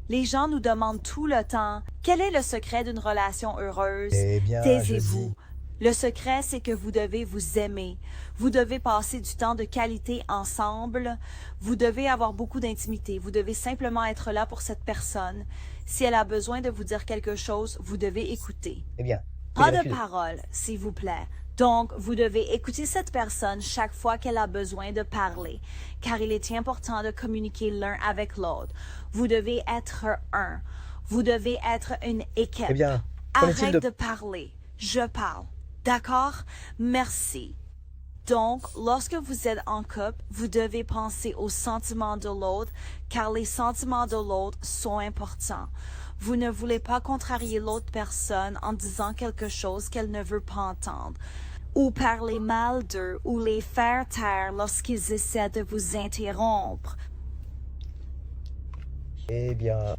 Les gens nous demandent tout le temps, quel est le secret d'une relation heureuse? Eh bien, je Taisez-vous. dis, Le secret, c'est que vous devez vous aimer. Vous devez passer du temps de qualité ensemble. Vous devez avoir beaucoup d'intimité. Vous devez simplement être là pour cette personne. Si elle a besoin de vous dire quelque chose, vous devez écouter. eh bien, Pas soyez de refusé. parole, s'il vous plaît. Donc, vous devez écouter cette personne chaque fois qu'elle a besoin de parler, car il est important de communiquer l'un avec l'autre. Vous devez être un. Vous devez être une équipe. Eh bien, qu'en est-il Arrête de... de parler. Je parle. D'accord? Merci. Donc, lorsque vous êtes en couple, vous devez penser aux sentiments de l'autre, car les sentiments de l'autre sont importants. Vous ne voulez pas contrarier l'autre personne en disant quelque chose qu'elle ne veut pas entendre, ou parler mal d'eux, ou les faire taire lorsqu'ils essaient de vous interrompre. Eh bien,